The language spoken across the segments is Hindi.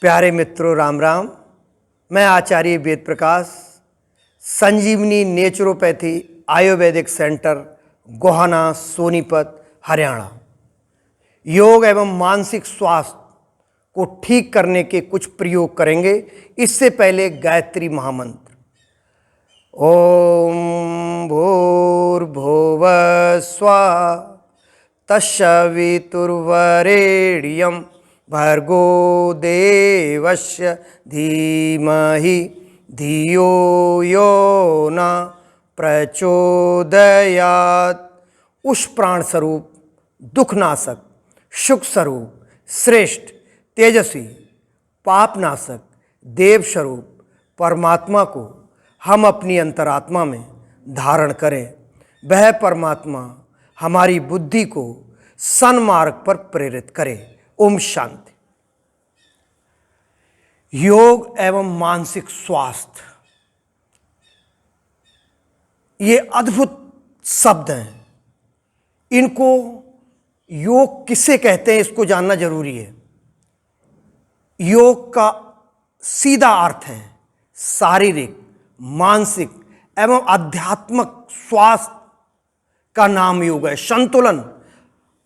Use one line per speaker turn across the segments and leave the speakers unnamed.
प्यारे मित्रों, राम राम। मैं आचार्य वेद प्रकाश, संजीवनी नेचुरोपैथी आयुर्वेदिक सेंटर, गोहाना, सोनीपत, हरियाणा। योग एवं मानसिक स्वास्थ्य को ठीक करने के कुछ प्रयोग करेंगे। इससे पहले गायत्री महामंत्र। ओम भूर्भुवः स्वः तत्सवितुर्वरेण्यं भर्गो देवस्य धीमहि धियो यो न प्रचोदयात्। उष प्राण स्वरूप, दुखनाशक, सुख स्वरूप, श्रेष्ठ, तेजस्वी, पापनाशक, देव स्वरूप परमात्मा को हम अपनी अंतरात्मा में धारण करें। वह परमात्मा हमारी बुद्धि को सन्मार्ग पर प्रेरित करे। ओम शांति। योग एवं मानसिक स्वास्थ्य, ये अद्भुत शब्द हैं। इनको योग किसे कहते हैं, इसको जानना जरूरी है। योग का सीधा अर्थ है शारीरिक, मानसिक एवं आध्यात्मिक स्वास्थ्य का नाम योग है। संतुलन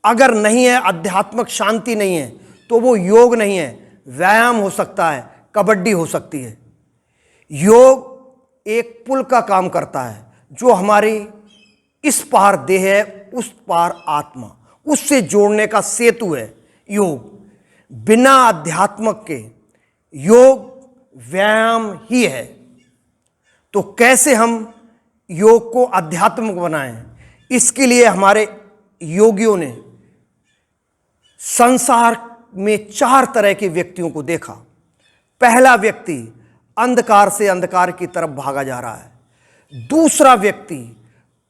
अगर नहीं है, आध्यात्मिक शांति नहीं है, तो वो योग नहीं है। व्यायाम हो सकता है, कबड्डी हो सकती है। योग एक पुल का काम करता है, जो हमारी इस पार देह है, उस पार आत्मा, उससे जोड़ने का सेतु है योग। बिना अध्यात्मक के योग व्यायाम ही है। तो कैसे हम योग को आध्यात्मिक बनाएं? इसके लिए हमारे योगियों ने संसार में 4 तरह के व्यक्तियों को देखा। पहला व्यक्ति अंधकार से अंधकार की तरफ भागा जा रहा है। दूसरा व्यक्ति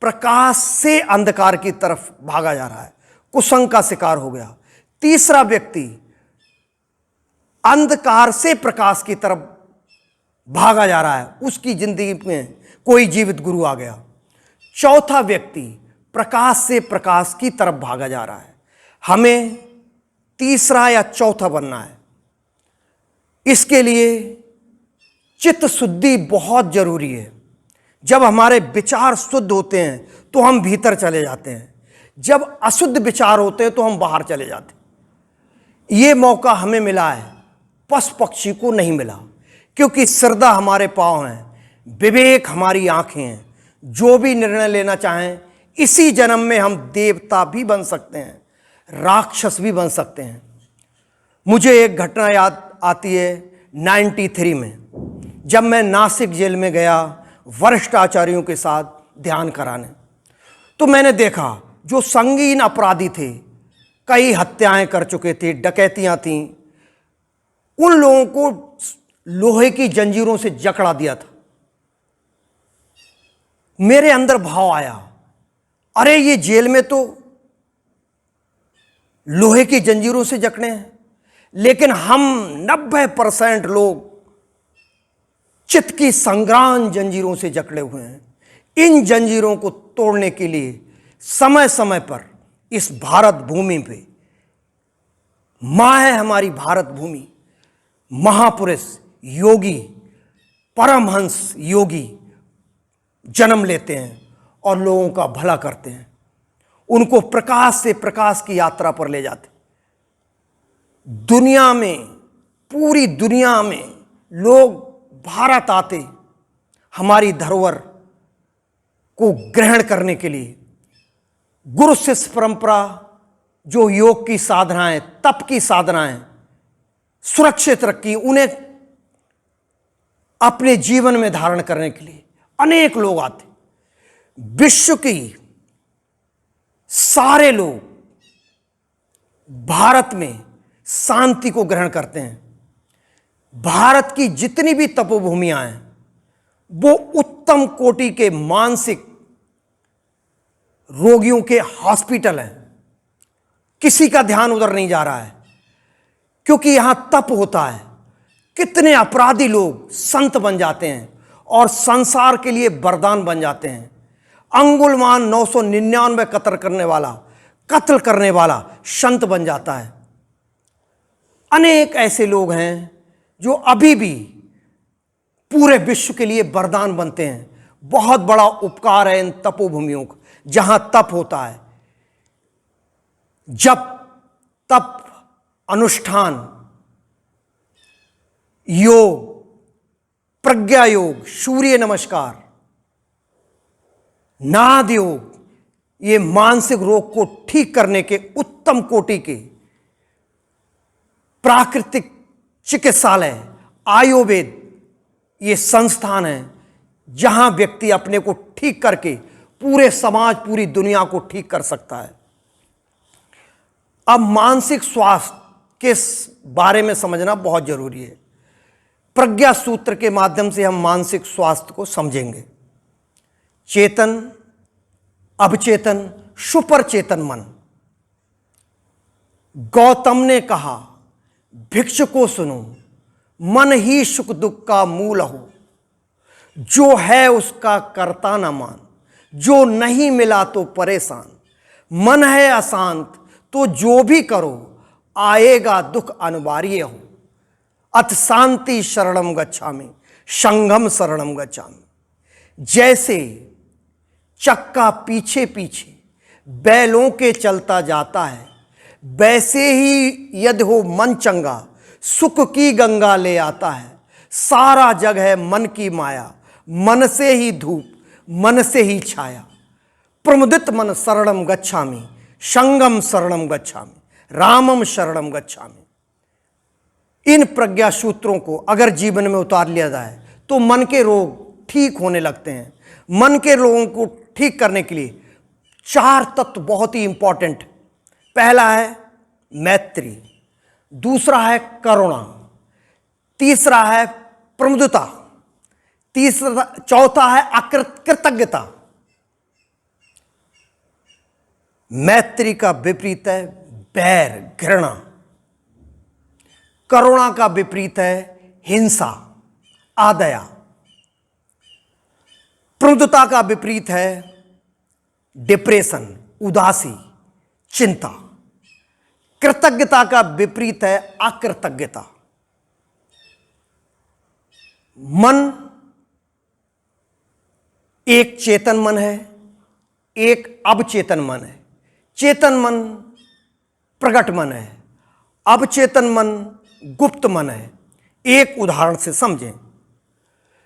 प्रकाश से अंधकार की तरफ भागा जा रहा है, कुसंग का शिकार हो गया। तीसरा व्यक्ति अंधकार से प्रकाश की तरफ भागा जा रहा है, उसकी जिंदगी में कोई जीवित गुरु आ गया। चौथा व्यक्ति प्रकाश से प्रकाश की तरफ भागा जा रहा है। हमें तीसरा या चौथा बनना है। इसके लिए चित्त शुद्धि बहुत जरूरी है। जब हमारे विचार शुद्ध होते हैं तो हम भीतर चले जाते हैं, जब अशुद्ध विचार होते हैं तो हम बाहर चले जाते हैं। ये मौका हमें मिला है, पशु पक्षी को नहीं मिला, क्योंकि श्रद्धा हमारे पांव हैं, विवेक हमारी आंखें हैं। जो भी निर्णय लेना चाहें, इसी जन्म में हम देवता भी बन सकते हैं, राक्षस भी बन सकते हैं। मुझे एक घटना याद आती है 93 में, जब मैं नासिक जेल में गया वरिष्ठ आचार्यों के साथ ध्यान कराने। तो मैंने देखा जो संगीन अपराधी थे, कई हत्याएं कर चुके थे, डकैतियां थीं, उन लोगों को लोहे की जंजीरों से जकड़ा दिया था। मेरे अंदर भाव आया, अरे ये जेल में तो लोहे की जंजीरों से जकड़े हैं, लेकिन हम 90% लोग चित्त की संग्राम जंजीरों से जकड़े हुए हैं। इन जंजीरों को तोड़ने के लिए समय समय पर इस भारत भूमि पे, मां है हमारी भारत भूमि, महापुरुष योगी, परमहंस योगी जन्म लेते हैं और लोगों का भला करते हैं। उनको प्रकाश से प्रकाश की यात्रा पर ले जाते। दुनिया में, पूरी दुनिया में लोग भारत आते हमारी धरोहर को ग्रहण करने के लिए। गुरु शिष्य परंपरा, जो योग की साधनाएं, तप की साधनाएं सुरक्षित रखी, उन्हें अपने जीवन में धारण करने के लिए अनेक लोग आते। विश्व की सारे लोग भारत में शांति को ग्रहण करते हैं। भारत की जितनी भी तपोभूमियां हैं, वो उत्तम कोटि के मानसिक रोगियों के हॉस्पिटल हैं। किसी का ध्यान उधर नहीं जा रहा है, क्योंकि यहां तप होता है। कितने अपराधी लोग संत बन जाते हैं और संसार के लिए वरदान बन जाते हैं। अंगुलमान 999 कत्ल करने वाला संत बन जाता है। अनेक ऐसे लोग हैं जो अभी भी पूरे विश्व के लिए वरदान बनते हैं। बहुत बड़ा उपकार है इन तपोभूमियों का, जहां तप होता है, जब तप, अनुष्ठान, योग, प्रज्ञा योग, सूर्य नमस्कार, नाद योग, ये मानसिक रोग को ठीक करने के उत्तम कोटि के प्राकृतिक चिकित्सालय, आयुर्वेद, ये संस्थान है जहां व्यक्ति अपने को ठीक करके पूरे समाज, पूरी दुनिया को ठीक कर सकता है। अब मानसिक स्वास्थ्य के बारे में समझना बहुत जरूरी है। प्रज्ञा सूत्र के माध्यम से हम मानसिक स्वास्थ्य को समझेंगे। चेतन, अवचेतन, सुपर चेतन मन। गौतम ने कहा, भिक्षुको सुनो, मन ही सुख दुख का मूल हो, जो है उसका करता न मान, जो नहीं मिला तो परेशान, मन है अशांत तो जो भी करो आएगा दुख अनिवार्य हो, अथ शांति शरणम गच्छामि, संघम शरणम गच्छामि। जैसे चक्का पीछे पीछे बैलों के चलता जाता है, वैसे ही यदि हो मन चंगा, सुख की गंगा ले आता है। सारा जग है मन की माया, मन से ही धूप, मन से ही छाया। प्रमुदित मन शरणम गच्छामि, संगम शरणम गच्छामि, रामम शरणम गच्छामि। इन प्रज्ञा सूत्रों को अगर जीवन में उतार लिया जाए तो मन के रोग ठीक होने लगते हैं। मन के रोगों को ठीक करने के लिए 4 तत्व बहुत ही इंपॉर्टेंट। पहला है मैत्री, दूसरा है करुणा, तीसरा है प्रमुदता, चौथा है कृतज्ञता। मैत्री का विपरीत है बैर, घृणा। करुणा का विपरीत है हिंसा, आदया। प्रमुदता का विपरीत है डिप्रेशन, उदासी, चिंता। कृतज्ञता का विपरीत है अकृतज्ञता। मन एक चेतन मन है, एक अवचेतन मन है। चेतन मन प्रकट मन है, अवचेतन मन गुप्त मन है। एक उदाहरण से समझें।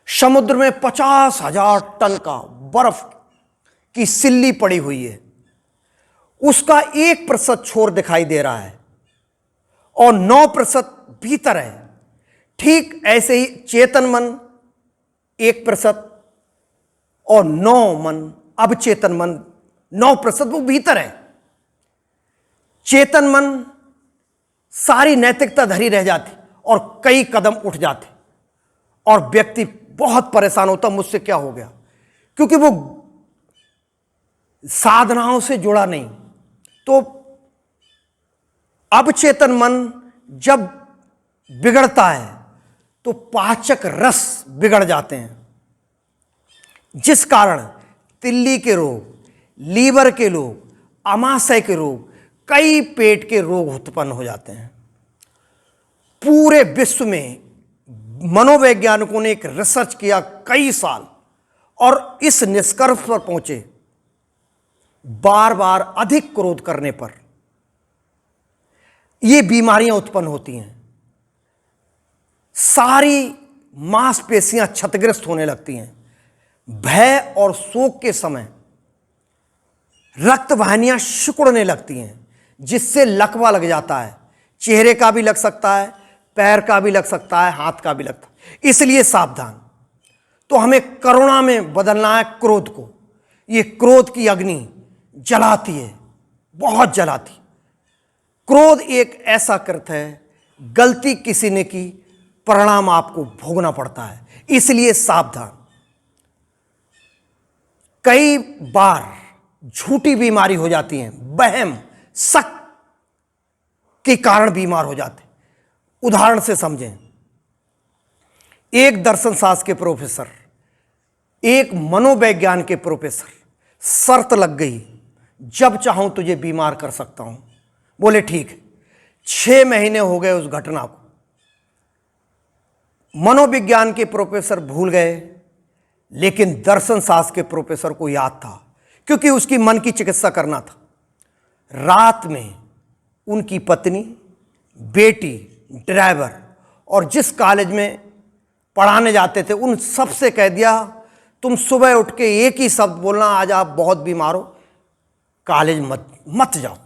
समुद्र में 50,000 टन का बर्फ की सिल्ली पड़ी हुई है, उसका 1% छोर दिखाई दे रहा है और 9% भीतर है। ठीक ऐसे ही चेतन मन 1% और 9 मन, अवचेतन मन 9% वो भीतर है। चेतन मन सारी नैतिकता धरी रह जाती और कई कदम उठ जाते और व्यक्ति बहुत परेशान होता, मुझसे क्या हो गया, क्योंकि वो साधनाओं से जुड़ा नहीं। तो अवचेतन मन जब बिगड़ता है तो पाचक रस बिगड़ जाते हैं, जिस कारण तिल्ली के रोग, लीवर के रोग, अमाशय के रोग, कई पेट के रोग उत्पन्न हो जाते हैं। पूरे विश्व में मनोवैज्ञानिकों ने एक रिसर्च किया कई साल और इस निष्कर्ष पर पहुंचे, बार बार अधिक क्रोध करने पर ये बीमारियां उत्पन्न होती हैं। सारी मांसपेशियां क्षतिग्रस्त होने लगती हैं। भय और शोक के समय रक्त वाहिनियां सिकुड़ने लगती हैं, जिससे लकवा लग जाता है। चेहरे का भी लग सकता है, पैर का भी लग सकता है, हाथ का भी लगता है। इसलिए सावधान। तो हमें करुणा में बदलना है क्रोध को। ये क्रोध की अग्नि जलाती है, बहुत जलाती। क्रोध एक ऐसा कृत्य है, गलती किसी ने की, परिणाम आपको भोगना पड़ता है, इसलिए सावधान। कई बार झूठी बीमारी हो जाती है, वहम, शक के कारण बीमार हो जाते। उदाहरण से समझें। एक दर्शन शास्त्र के प्रोफेसर, एक मनोविज्ञान के प्रोफेसर, शर्त लग गई, जब चाहूं तुझे बीमार कर सकता हूं। बोले ठीक है। 6 महीने हो गए उस घटना को। मनोविज्ञान के प्रोफेसर भूल गए, लेकिन दर्शन शास्त्र के प्रोफेसर को याद था, क्योंकि उसकी मन की चिकित्सा करना था। रात में उनकी पत्नी, बेटी, ड्राइवर और जिस कॉलेज में पढ़ाने जाते थे उन सब से कह दिया, तुम सुबह उठ के एक ही शब्द बोलना, आज आप बहुत बीमार हो, कॉलेज मत जाओ।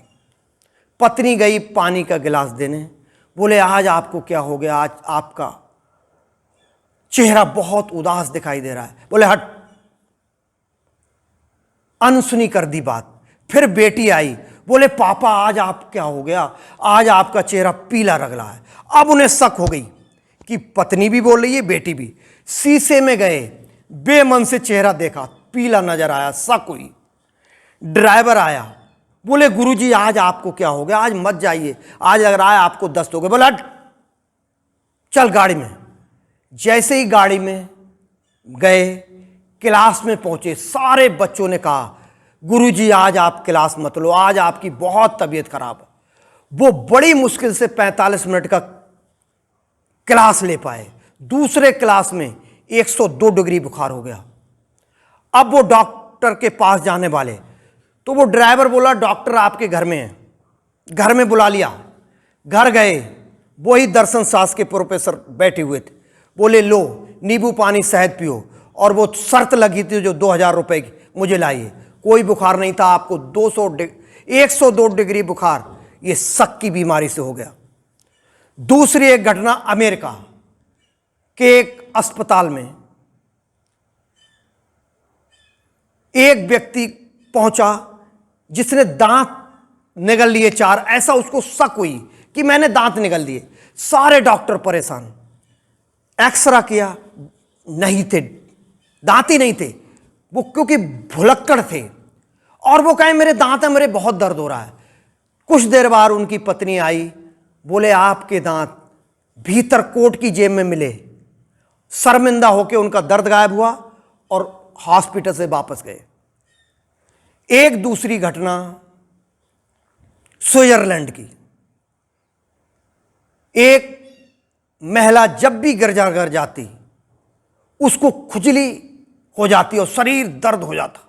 पत्नी गई पानी का गिलास देने, बोले आज आपको क्या हो गया, आज आपका चेहरा बहुत उदास दिखाई दे रहा है। बोले हट, अनसुनी कर दी बात। फिर बेटी आई, बोले पापा आज आप क्या हो गया, आज आपका चेहरा पीला लग रहा है। अब उन्हें शक हो गई कि पत्नी भी बोल रही है, बेटी भी। शीशे में गए, बेमन से चेहरा देखा, पीला नजर आया, शक हुई। ड्राइवर आया, बोले गुरुजी आज आपको क्या हो गया, आज मत जाइए, आज लग रहा है आपको दस्त हो गया। बोला चल गाड़ी में। जैसे ही गाड़ी में गए, क्लास में पहुंचे, सारे बच्चों ने कहा गुरुजी आज आप क्लास मत लो, आज आपकी बहुत तबीयत खराब है। वो बड़ी मुश्किल से 45 मिनट का क्लास ले पाए। दूसरे क्लास में 102 डिग्री बुखार हो गया। अब वो डॉक्टर के पास जाने वाले, तो वो ड्राइवर बोला डॉक्टर आपके घर में है। घर में बुला लिया, घर गए, वही दर्शन शास्त्र के प्रोफेसर बैठे हुए थे। बोले लो नींबू पानी शहद पियो, और वो शर्त लगी थी जो 2000 रुपए की, मुझे लाइए। कोई बुखार नहीं था, आपको 102 डिग्री बुखार, ये शक की बीमारी से हो गया। दूसरी एक घटना अमेरिका के एक अस्पताल में, एक व्यक्ति पहुंचा जिसने दांत निगल लिए 4। ऐसा उसको शक हुई कि मैंने दांत निगल लिए। सारे डॉक्टर परेशान, एक्सरा किया, नहीं थे, दांत ही नहीं थे वो, क्योंकि भुलक्कड़ थे। और वो कहे मेरे दांत है, मेरे बहुत दर्द हो रहा है। कुछ देर बाद उनकी पत्नी आई, बोले आपके दांत भीतर कोट की जेब में मिले। शर्मिंदा होकर उनका दर्द गायब हुआ और हॉस्पिटल से वापस गए। एक दूसरी घटना स्विट्जरलैंड की, एक महिला जब भी गिरजाघर जाती उसको खुजली हो जाती और शरीर दर्द हो जाता।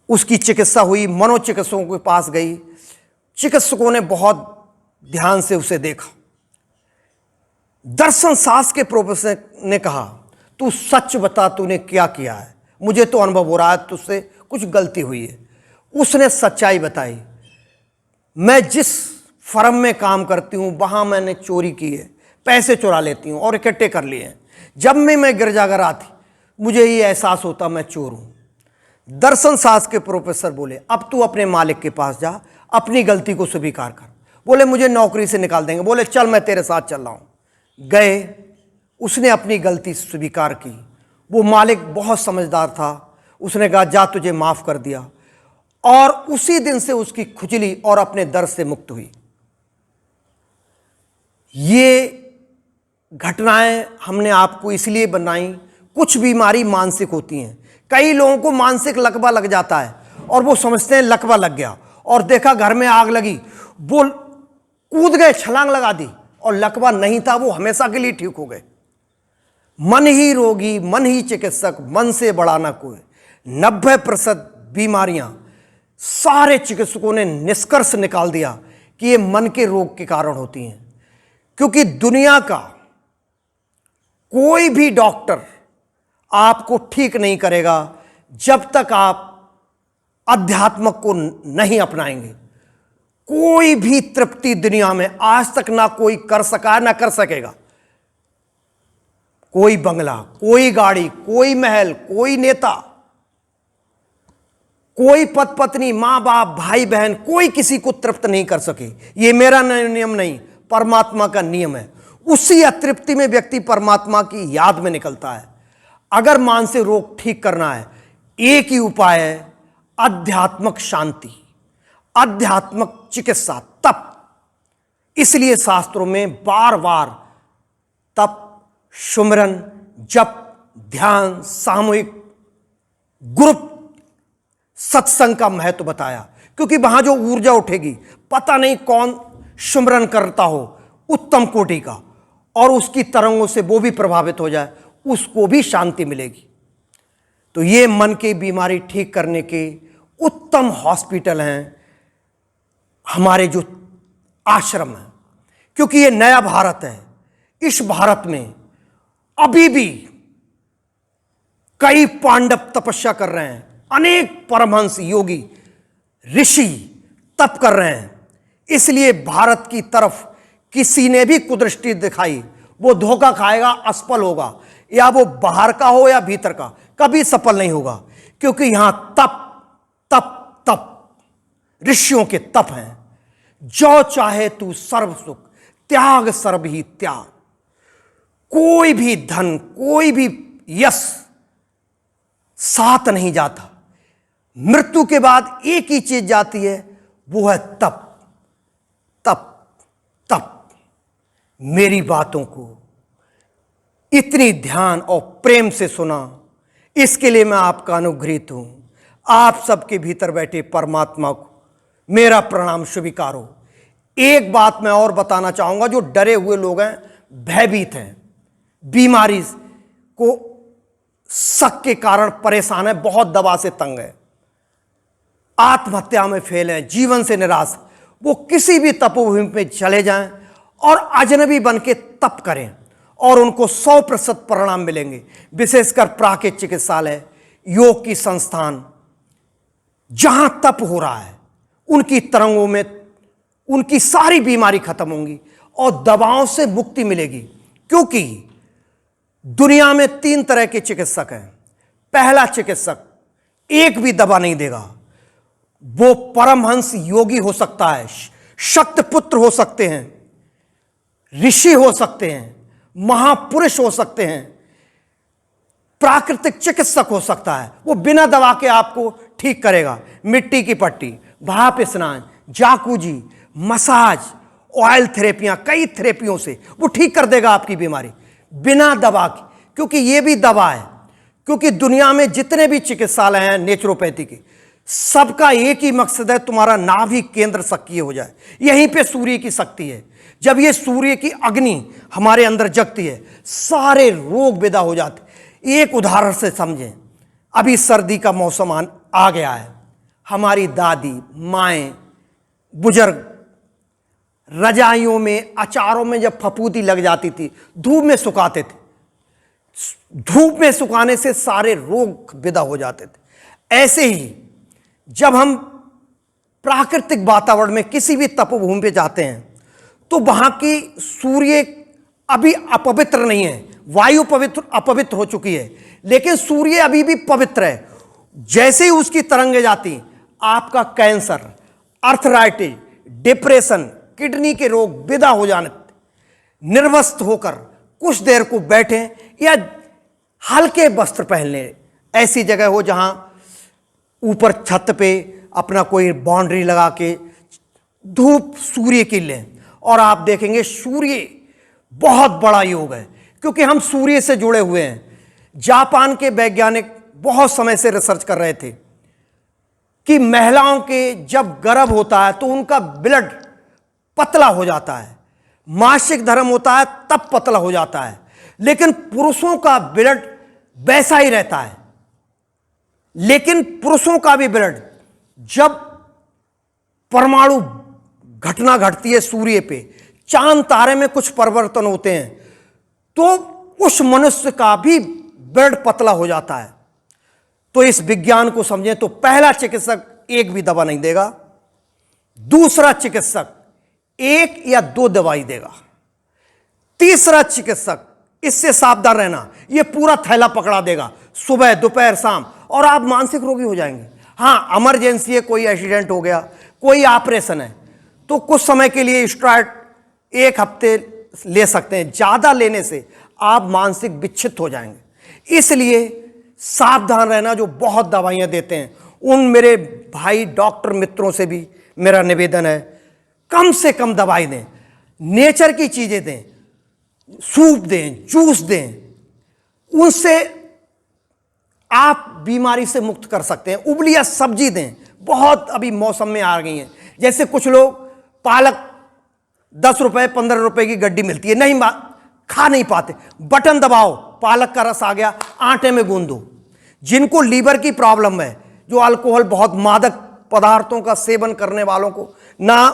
उसकी चिकित्सा हुई, मनोचिकित्सकों के पास गई। चिकित्सकों ने बहुत ध्यान से उसे देखा। दर्शन शास्त्र के प्रोफेसर ने कहा तू सच बता, तूने क्या किया है, मुझे तो अनुभव हो रहा है तुझसे कुछ गलती हुई है। उसने सच्चाई बताई, मैं जिस फर्म में काम करती हूं वहां मैंने चोरी की है, पैसे चुरा लेती हूं और इकट्ठे कर लिए हैं। जब मैं गिरजाघर आती मुझे ये एहसास होता मैं चोर हूं। दर्शन शास्त्र के प्रोफेसर बोले अब तू अपने मालिक के पास जा, अपनी गलती को स्वीकार कर। बोले मुझे नौकरी से निकाल देंगे। बोले चल मैं तेरे साथ चल रहा हूं। गए, उसने अपनी गलती स्वीकार की। वो मालिक बहुत समझदार था, उसने कहा जा तुझे माफ कर दिया, और उसी दिन से उसकी खुजली और अपने दर्द से मुक्त हुई। ये घटनाएं हमने आपको इसलिए बनाई, कुछ बीमारी मानसिक होती हैं। कई लोगों को मानसिक लकवा लग जाता है और वो समझते हैं लकवा लग गया, और देखा घर में आग लगी, वो कूद गए, छलांग लगा दी, और लकवा नहीं था, वो हमेशा के लिए ठीक हो गए। मन ही रोगी, मन ही चिकित्सक, मन से बड़ा ना कोई। 90% बीमारियां, सारे चिकित्सकों ने निष्कर्ष निकाल दिया कि ये मन के रोग के कारण होती हैं। क्योंकि दुनिया का कोई भी डॉक्टर आपको ठीक नहीं करेगा जब तक आप अध्यात्म को नहीं अपनाएंगे। कोई भी तृप्ति दुनिया में आज तक ना कोई कर सका ना कर सकेगा। कोई बंगला, कोई गाड़ी, कोई महल, कोई नेता, कोई पति पत्नी, मां बाप, भाई बहन, कोई किसी को तृप्त नहीं कर सके। ये मेरा नियम नहीं, परमात्मा का नियम है। उसी अतृप्ति में व्यक्ति परमात्मा की याद में निकलता है। अगर मानसिक रोग ठीक करना है, एक ही उपाय है, आध्यात्मिक शांति, आध्यात्मिक चिकित्सा, तप। इसलिए शास्त्रों में बार बार तप, सुमिरन, जप, ध्यान, सामूहिक ग्रुप सत्संग का महत्व बताया। क्योंकि वहां जो ऊर्जा उठेगी, पता नहीं कौन सुमिरन करता हो उत्तम कोटि का, और उसकी तरंगों से वो भी प्रभावित हो जाए, उसको भी शांति मिलेगी। तो ये मन की बीमारी ठीक करने के उत्तम हॉस्पिटल हैं हमारे जो आश्रम हैं, क्योंकि ये नया भारत है। इस भारत में अभी भी कई पांडव तपस्या कर रहे हैं, अनेक परमहंस योगी ऋषि तप कर रहे हैं। इसलिए भारत की तरफ किसी ने भी कुदृष्टि दिखाई, वो धोखा खाएगा, असफल होगा, या वो बाहर का हो या भीतर का, कभी सफल नहीं होगा। क्योंकि यहां तप तप तप ऋषियों के तप हैं। जो चाहे तू सर्व सुख, त्याग सर्व ही त्याग। कोई भी धन, कोई भी यश साथ नहीं जाता। मृत्यु के बाद एक ही चीज जाती है, वो है तप तप तप। मेरी बातों को इतनी ध्यान और प्रेम से सुना, इसके लिए मैं आपका अनुग्रहित हूं। आप सबके भीतर बैठे परमात्मा को मेरा प्रणाम स्वीकारो। एक बात मैं और बताना चाहूंगा, जो डरे हुए लोग हैं, भयभीत हैं, बीमारी को शक के कारण परेशान है, बहुत दवा से तंग है, आत्महत्या में फेल है, जीवन से निराश, वो किसी भी तपोभूमि पे चले जाएं और अजनबी बन के तप करें और उनको 100% परिणाम मिलेंगे। विशेषकर प्राकृतिक चिकित्सालय, योग की संस्थान, जहां तप हो रहा है, उनकी तरंगों में उनकी सारी बीमारी खत्म होंगी और दवाओं से मुक्ति मिलेगी। क्योंकि दुनिया में 3 तरह के चिकित्सक हैं। पहला चिकित्सक एक भी दवा नहीं देगा, वो परमहंस योगी हो सकता है, शक्त पुत्र हो सकते हैं, ऋषि हो सकते हैं, महापुरुष हो सकते हैं, प्राकृतिक चिकित्सक हो सकता है। वो बिना दवा के आपको ठीक करेगा। मिट्टी की पट्टी, भाप स्नान, जाकूजी, मसाज, ऑयल थेरेपियां, कई थेरेपियों से वो ठीक कर देगा आपकी बीमारी बिना दवा की। क्योंकि ये भी दवा है। क्योंकि दुनिया में जितने भी चिकित्सालय हैं नेचुरोपैथी के, सबका एक ही मकसद है, तुम्हारा नाभि केंद्र सक्रिय हो जाए। यहीं पे सूर्य की शक्ति है। जब ये सूर्य की अग्नि हमारे अंदर जगती है, सारे रोग विदा हो जाते। एक उदाहरण से समझें, अभी सर्दी का मौसम आ गया है। हमारी दादी माएँ बुजुर्ग रजाइयों में, अचारों में जब फफूंदी लग जाती थी, धूप में सुखाते थे। धूप में सुखाने से सारे रोग विदा हो जाते थे। ऐसे ही जब हम प्राकृतिक वातावरण में किसी भी तपोभूमि पे जाते हैं, तो वहां की सूर्य अभी अपवित्र नहीं है, वायु पवित्र अपवित्र हो चुकी है, लेकिन सूर्य अभी भी पवित्र है। जैसे ही उसकी तरंगें जाती, आपका कैंसर, अर्थराइटिस, डिप्रेशन, किडनी के रोग विदा हो जाने, निर्वस्त्र होकर कुछ देर को बैठें या हल्के वस्त्र पहन लें। ऐसी जगह हो जहां ऊपर छत पे अपना कोई बाउंड्री लगा के धूप सूर्य की लें, और आप देखेंगे सूर्य बहुत बड़ा योग है। क्योंकि हम सूर्य से जुड़े हुए हैं। जापान के वैज्ञानिक बहुत समय से रिसर्च कर रहे थे कि महिलाओं के जब गर्भ होता है तो उनका ब्लड पतला हो जाता है, मासिक धर्म होता है तब पतला हो जाता है, लेकिन पुरुषों का ब्लड वैसा ही रहता है। लेकिन पुरुषों का भी ब्लड, जब परमाणु घटना घटती है सूर्य पे, चांद तारे में कुछ परिवर्तन होते हैं, तो उस मनुष्य का भी ब्लड पतला हो जाता है। तो इस विज्ञान को समझें तो पहला चिकित्सक एक भी दवा नहीं देगा, दूसरा चिकित्सक 1 या 2 दवाई देगा, तीसरा चिकित्सक, इससे सावधान रहना, ये पूरा थैला पकड़ा देगा सुबह दोपहर शाम, और आप मानसिक रोगी हो जाएंगे। हाँ, इमरजेंसी है, कोई एक्सीडेंट हो गया, कोई ऑपरेशन है, तो कुछ समय के लिए स्टेरॉइड 1 हफ्ते ले सकते हैं। ज्यादा लेने से आप मानसिक विक्षिप्त हो जाएंगे। इसलिए सावधान रहना। जो बहुत दवाइयां देते हैं, उन मेरे भाई डॉक्टर मित्रों से भी मेरा निवेदन है, कम से कम दवाई दें, नेचर की चीजें दें, सूप दें, जूस दें, उनसे आप बीमारी से मुक्त कर सकते हैं। उबलिया सब्जी दें, बहुत अभी मौसम में आ गई हैं। जैसे कुछ लोग पालक 10 रुपए 15 रुपए की गड्डी मिलती है, नहीं खा नहीं पाते, बटन दबाओ पालक का रस आ गया, आटे में गूंद दो। जिनको लीवर की प्रॉब्लम है, जो अल्कोहल बहुत मादक पदार्थों का सेवन करने वालों को ना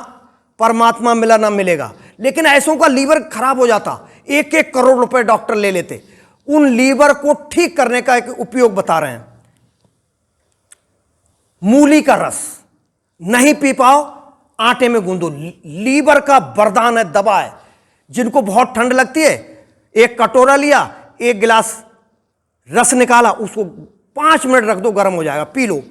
परमात्मा मिला ना मिलेगा, लेकिन ऐसों का लीवर खराब हो जाता, 1-1 करोड़ रुपए डॉक्टर ले लेते। उन लीवर को ठीक करने का एक उपयोग बता रहे हैं। मूली का रस नहीं पी पाओ, आटे में गूंदो। लीवर का वरदान है, दवा है। जिनको बहुत ठंड लगती है, एक कटोरा लिया, 1 गिलास रस निकाला, उसको 5 मिनट रख दो, गर्म हो जाएगा, पी लो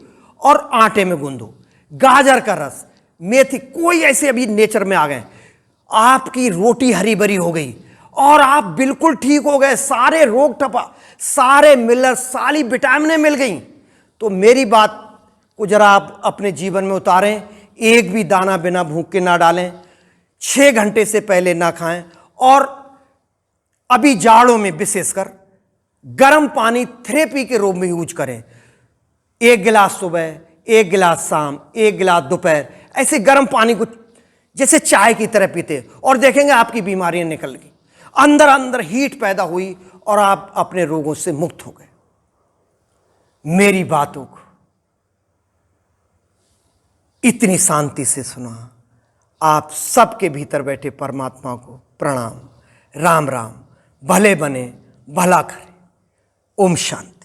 और आटे में गूंदो। गाजर का रस, मेथी, कोई ऐसे अभी नेचर में आ गए, आपकी रोटी हरी भरी हो गई और आप बिल्कुल ठीक हो गए, सारे रोग ठपा, सारे मिलर, सारी विटामिनें मिल गई। तो मेरी बात को जरा आप अपने जीवन में उतारें, एक भी दाना बिना भूख के ना डालें, 6 घंटे से पहले ना खाएं, और अभी जाड़ों में विशेषकर गर्म पानी थेरेपी के रूप में यूज करें। 1 गिलास सुबह, 1 गिलास शाम, 1 गिलास दोपहर, ऐसे गर्म पानी को जैसे चाय की तरह पीते, और देखेंगे आपकी बीमारियां निकल गई, अंदर अंदर हीट पैदा हुई और आप अपने रोगों से मुक्त हो गए। मेरी बातों को इतनी शांति से सुना, आप सबके भीतर बैठे परमात्मा को प्रणाम। राम राम। भले बने, भला करे। ओम शांति।